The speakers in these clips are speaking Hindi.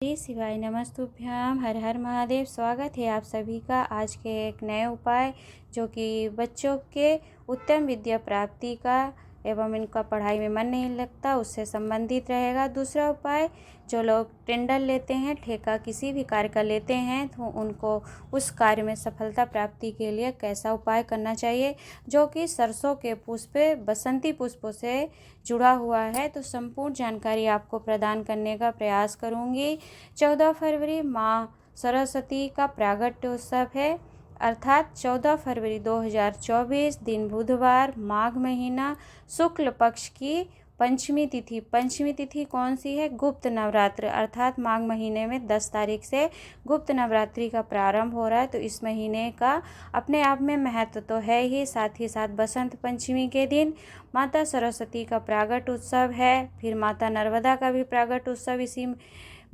श्री शिवाय नमस्तुभ्याम। हर हर महादेव। स्वागत है आप सभी का आज के एक नए उपाय जो कि बच्चों के उत्तम विद्या प्राप्ति का एवं इनका पढ़ाई में मन नहीं लगता उससे संबंधित रहेगा। दूसरा उपाय, जो लोग टेंडर लेते हैं, ठेका किसी भी कार्य का लेते हैं, तो उनको उस कार्य में सफलता प्राप्ति के लिए कैसा उपाय करना चाहिए, जो कि सरसों के पुष्प बसंती पुष्पों से जुड़ा हुआ है। तो संपूर्ण जानकारी आपको प्रदान करने का प्रयास करूंगी। 14 फरवरी माँ सरस्वती का प्रागट्योत्सव है, अर्थात 14 फरवरी 2024 दिन बुधवार, माघ महीना, शुक्ल पक्ष की पंचमी तिथि। पंचमी तिथि कौन सी है? गुप्त नवरात्र, अर्थात माघ महीने में 10 तारीख से गुप्त नवरात्रि का प्रारंभ हो रहा है। तो इस महीने का अपने आप में महत्व तो है ही साथ बसंत पंचमी के दिन माता सरस्वती का प्रागट उत्सव है। फिर माता नर्मदा का भी प्रागट उत्सव इसी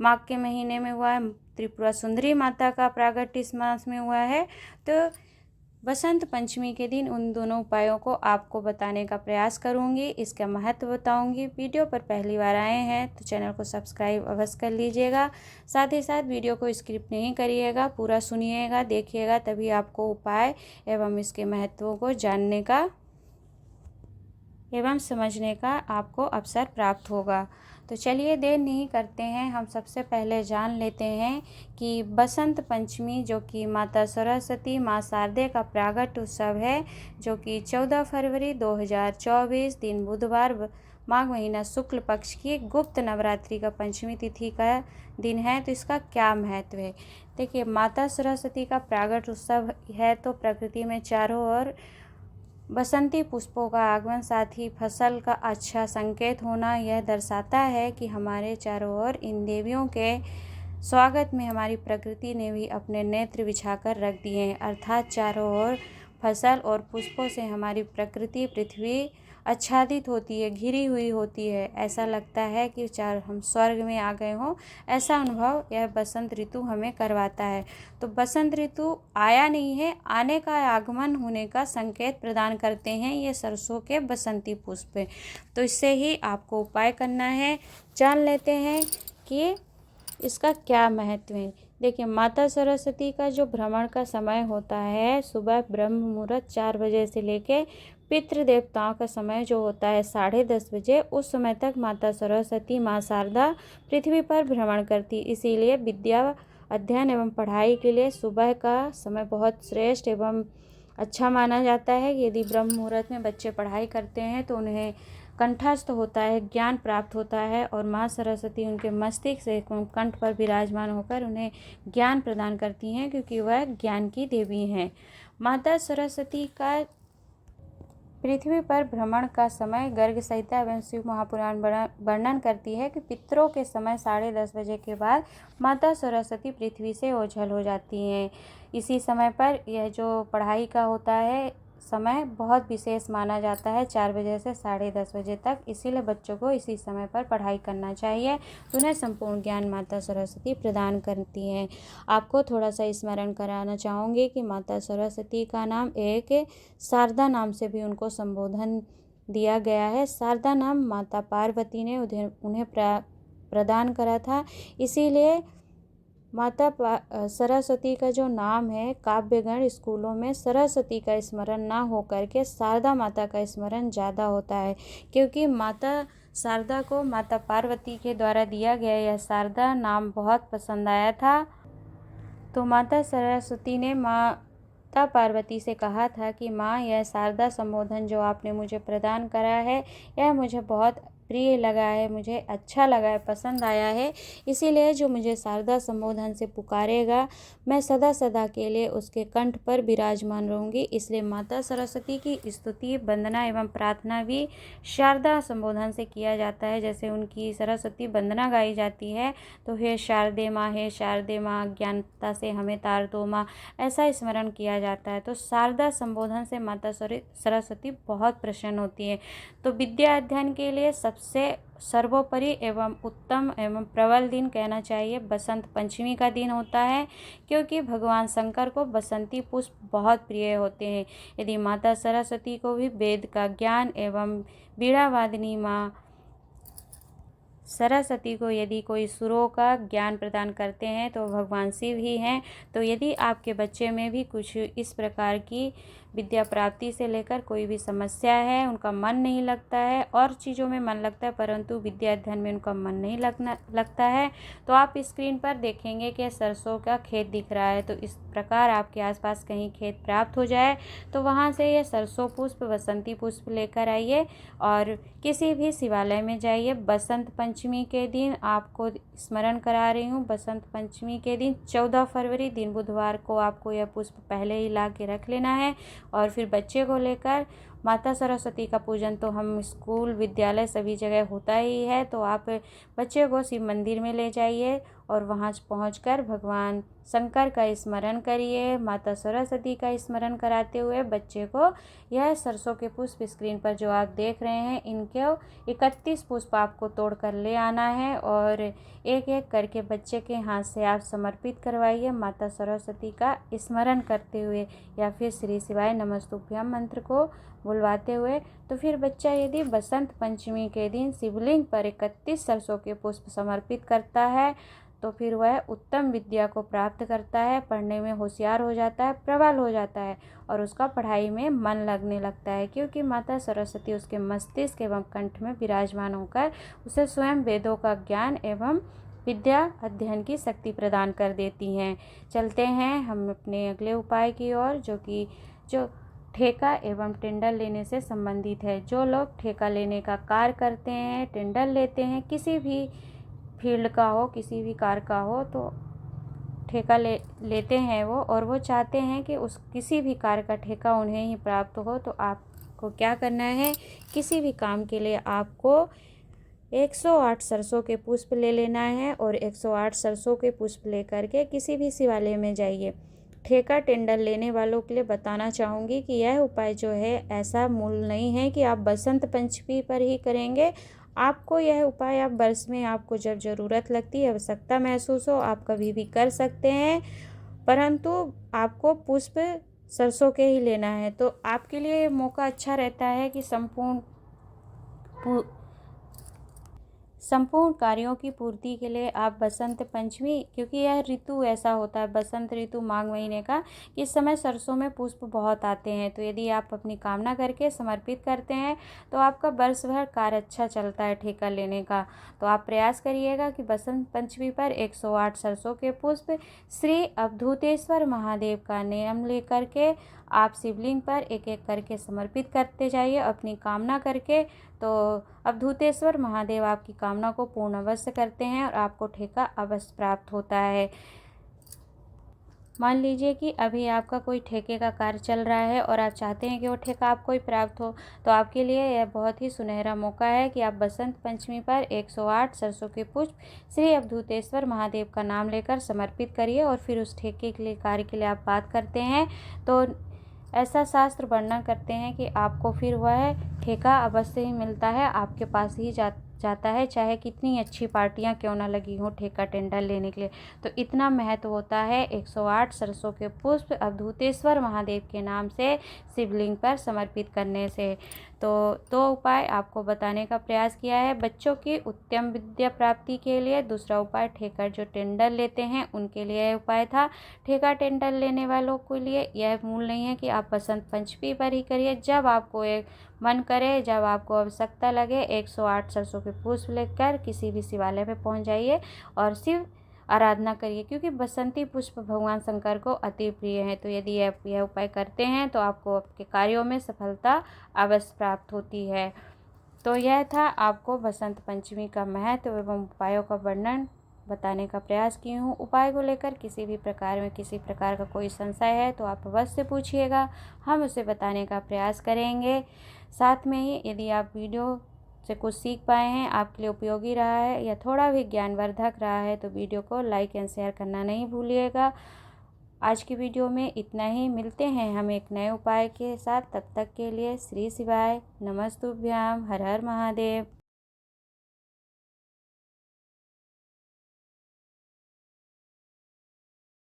माघ के महीने में हुआ है। त्रिपुरा सुंदरी माता का प्रागट्य इस मास में हुआ है। तो बसंत पंचमी के दिन उन दोनों उपायों को आपको बताने का प्रयास करूंगी, इसका महत्व बताऊंगी। वीडियो पर पहली बार आए हैं तो चैनल को सब्सक्राइब अवश्य कर लीजिएगा। साथ ही साथ वीडियो को स्किप नहीं करिएगा, पूरा सुनिएगा, देखिएगा, तभी आपको उपाय एवं इसके महत्वों को जानने का एवं समझने का आपको अवसर प्राप्त होगा। तो चलिए देर नहीं करते हैं, हम सबसे पहले जान लेते हैं कि बसंत पंचमी जो कि माता सरस्वती माँ शारदे का प्रागट उत्सव है, जो कि 14 फरवरी 2024 दिन बुधवार माघ महीना शुक्ल पक्ष की गुप्त नवरात्रि का पंचमी तिथि का दिन है। तो इसका क्या महत्व है? देखिए, माता सरस्वती का प्रागट उत्सव है तो प्रकृति में चारों ओर बसंती पुष्पों का आगमन, साथ ही फसल का अच्छा संकेत होना, यह दर्शाता है कि हमारे चारों ओर इन देवियों के स्वागत में हमारी प्रकृति ने भी अपने नेत्र बिछाकर रख दिए हैं। अर्थात चारों ओर फसल और पुष्पों से हमारी प्रकृति पृथ्वी आच्छादित होती है, घिरी हुई होती है। ऐसा लगता है कि हम स्वर्ग में आ गए हों, ऐसा अनुभव यह बसंत ऋतु हमें करवाता है। तो बसंत ऋतु आया नहीं है, आने का, आगमन होने का संकेत प्रदान करते हैं ये सरसों के बसंती पुष्प। तो इससे ही आपको उपाय करना है। जान लेते हैं कि इसका क्या महत्व है। देखिए, माता सरस्वती का जो भ्रमण का समय होता है, सुबह ब्रह्म मुहूर्त 4 बजे से लेके पितृ देवताओं का समय जो होता है 10:30 बजे, उस समय तक माता सरस्वती माँ शारदा पृथ्वी पर भ्रमण करती। इसीलिए विद्या अध्ययन एवं पढ़ाई के लिए सुबह का समय बहुत श्रेष्ठ एवं अच्छा माना जाता है। यदि ब्रह्म मुहूर्त में बच्चे पढ़ाई करते हैं तो उन्हें कंठस्थ होता है, ज्ञान प्राप्त होता है और माँ सरस्वती उनके मस्तिष्क से कंठ पर विराजमान होकर उन्हें ज्ञान प्रदान करती हैं, क्योंकि वह ज्ञान की देवी हैं। माता सरस्वती का पृथ्वी पर भ्रमण का समय गर्ग संहिता एवं शिव महापुराण वर्णन करती है कि पितरों के समय 10:30 बजे के बाद माता सरस्वती पृथ्वी से ओझल हो जाती हैं। इसी समय पर यह जो पढ़ाई का होता है समय बहुत विशेष माना जाता है, 4 बजे से 10:30 बजे तक। इसीलिए बच्चों को इसी समय पर पढ़ाई करना चाहिए, तो उन्हें संपूर्ण ज्ञान माता सरस्वती प्रदान करती हैं। आपको थोड़ा सा स्मरण कराना चाहूँगी कि माता सरस्वती का नाम एक शारदा नाम से भी उनको संबोधन दिया गया है। शारदा नाम माता पार्वती ने उन्हें प्रदान करा था। इसीलिए माता सरस्वती का जो नाम है, काव्यगण स्कूलों में सरस्वती का स्मरण ना हो करके शारदा माता का स्मरण ज़्यादा होता है, क्योंकि माता शारदा को माता पार्वती के द्वारा दिया गया यह शारदा नाम बहुत पसंद आया था। तो माता सरस्वती ने माता पार्वती से कहा था कि माँ, यह शारदा संबोधन जो आपने मुझे प्रदान करा है, यह मुझे बहुत प्रिय लगा है, मुझे अच्छा लगा है, पसंद आया है। इसीलिए जो मुझे शारदा संबोधन से पुकारेगा, मैं सदा सदा के लिए उसके कंठ पर विराजमान रहूँगी। इसलिए माता सरस्वती की स्तुति, वंदना एवं प्रार्थना भी शारदा संबोधन से किया जाता है। जैसे उनकी सरस्वती वंदना गाई जाती है तो हे शारदे माँ, हे शारदे माँ, अज्ञानता से हमें तार दो माँ, ऐसा स्मरण किया जाता है। तो शारदा संबोधन से माता सरस्वती बहुत प्रसन्न होती है। तो विद्या अध्ययन के लिए सबसे सर्वोपरि एवं उत्तम एवं प्रबल दिन कहना चाहिए बसंत पंचमी का दिन होता है, क्योंकि भगवान शंकर को बसंती पुष्प बहुत प्रिय होते हैं। यदि माता सरस्वती को भी वेद का ज्ञान एवं वीणा वादिनी माँ सरस्वती को यदि कोई सुरों का ज्ञान प्रदान करते हैं तो भगवान शिव ही हैं। तो यदि आपके बच्चे में भी कुछ इस प्रकार की विद्या प्राप्ति से लेकर कोई भी समस्या है, उनका मन नहीं लगता है, और चीज़ों में मन लगता है परंतु विद्या अध्ययन में उनका मन नहीं लगता है, तो आप स्क्रीन पर देखेंगे कि सरसों का खेत दिख रहा है। तो इस प्रकार आपके आसपास कहीं खेत प्राप्त हो जाए तो वहाँ से ये सरसों पुष्प, बसंती पुष्प लेकर आइए और किसी भी शिवालय में जाइए। बसंत पंचमी के दिन आपको स्मरण करा रही हूँ, बसंत पंचमी के दिन 14 फरवरी दिन बुधवार को आपको यह पुष्प पहले ही ला के रख लेना है। और फिर बच्चे को लेकर, माता सरस्वती का पूजन तो हम स्कूल, विद्यालय सभी जगह होता ही है, तो आप बच्चे को शिव मंदिर में ले जाइए और वहाँ पहुँचकर भगवान शंकर का स्मरण करिए। माता सरस्वती का स्मरण कराते हुए बच्चे को यह सरसों के पुष्प स्क्रीन पर जो आप देख रहे हैं, इनके 31 पुष्प आपको तोड़ कर ले आना है और एक एक करके बच्चे के हाथ से आप समर्पित करवाइए माता सरस्वती का स्मरण करते हुए या फिर श्री शिवाय नमस्तुभ्यम मंत्र को बुलवाते हुए। तो फिर बच्चा यदि बसंत पंचमी के दिन शिवलिंग पर 31 सरसों के पुष्प समर्पित करता है तो फिर वह उत्तम विद्या को प्राप्त करता है, पढ़ने में होशियार हो जाता है, प्रबल हो जाता है और उसका पढ़ाई में मन लगने लगता है, क्योंकि माता सरस्वती उसके मस्तिष्क एवं कंठ में विराजमान होकर उसे स्वयं वेदों का ज्ञान एवं विद्या अध्ययन की शक्ति प्रदान कर देती हैं। चलते हैं हम अपने अगले उपाय की ओर, जो ठेका एवं टेंडर लेने से संबंधित है। जो लोग ठेका लेने का कार्य करते हैं, टेंडर लेते हैं, किसी भी फील्ड का हो, किसी भी कार का हो, तो ठेका लेते हैं वो, और वो चाहते हैं कि उस किसी भी कार्य का ठेका उन्हें ही प्राप्त हो। तो आपको क्या करना है, किसी भी काम के लिए आपको 108 सरसों के पुष्प ले लेना है और 108 सरसों के पुष्प लेकर के किसी भी शिवालय में जाइए। ठेका टेंडर लेने वालों के लिए बताना चाहूँगी कि यह उपाय जो है ऐसा मूल नहीं है कि आप बसंत पंचमी पर ही करेंगे। आपको यह उपाय आप वर्ष में आपको जब ज़रूरत लगती है, आवश्यकता महसूस हो, आप कभी भी कर सकते हैं, परंतु आपको पुष्प सरसों के ही लेना है। तो आपके लिए ये मौका अच्छा रहता है कि संपूर्ण कार्यों की पूर्ति के लिए आप बसंत पंचमी, क्योंकि यह ऋतु ऐसा होता है बसंत ऋतु माघ महीने का, इस समय सरसों में पुष्प बहुत आते हैं। तो यदि आप अपनी कामना करके समर्पित करते हैं तो आपका वर्ष भर कार्य अच्छा चलता है ठेका लेने का। तो आप प्रयास करिएगा कि बसंत पंचमी पर 108 सरसों के पुष्प श्री अवधूतेश्वर महादेव का नाम लेकर के आप शिवलिंग पर एक एक करके समर्पित करते जाइए अपनी कामना करके। तो अवधूतेश्वर महादेव आपकी कामना को पूर्ण अवश्य करते हैं और आपको ठेका अवश्य प्राप्त होता है। मान लीजिए कि अभी आपका कोई ठेके का कार्य चल रहा है और आप चाहते हैं कि वो ठेका आपको ही प्राप्त हो, तो आपके लिए यह बहुत ही सुनहरा मौका है कि आप बसंत पंचमी पर 108 सरसों के पुष्प श्री अवधूतेश्वर महादेव का नाम लेकर समर्पित करिए और फिर उस ठेके के लिए कार्य के लिए आप बात करते हैं तो ऐसा शास्त्र वर्णन करते हैं कि आपको फिर वह ठेका अवश्य ही मिलता है, आपके पास ही जाता है, चाहे कितनी अच्छी पार्टियां क्यों ना लगी हो ठेका टेंडर लेने के लिए। तो इतना महत्व होता है 108 सरसों के पुष्प अवधूतेश्वर महादेव के नाम से शिवलिंग पर समर्पित करने से। तो दो उपाय आपको बताने का प्रयास किया है बच्चों की उत्तम विद्या प्राप्ति के लिए। दूसरा उपाय ठेका जो टेंडर लेते हैं उनके लिए यह उपाय था। ठेका टेंडर लेने वालों के लिए यह मूल नहीं है कि आप बसंत पंचमी पर ही करिए, जब आपको एक मन करे, जब आपको आवश्यकता लगे 108 सरसों के पुष्प लेकर किसी भी शिवालय में पहुंच जाइए और शिव आराधना करिए, क्योंकि बसंती पुष्प भगवान शंकर को अति प्रिय है। तो यदि आप यह उपाय करते हैं तो आपको आपके कार्यों में सफलता अवश्य प्राप्त होती है। तो यह था आपको बसंत पंचमी का महत्व एवं उपायों का वर्णन बताने का प्रयास की हूँ। उपाय को लेकर किसी भी प्रकार में किसी प्रकार का कोई संशय है तो आप अवश्य पूछिएगा, हम उसे बताने का प्रयास करेंगे। साथ में ही यदि आप वीडियो से कुछ सीख पाए हैं, आपके लिए उपयोगी रहा है या थोड़ा भी ज्ञानवर्धक रहा है तो वीडियो को लाइक एंड शेयर करना नहीं भूलिएगा। आज की वीडियो में इतना ही, मिलते हैं हम एक नए उपाय के साथ। तब तक के लिए श्री शिवाय नमस्तुभ्याम, हर हर महादेव।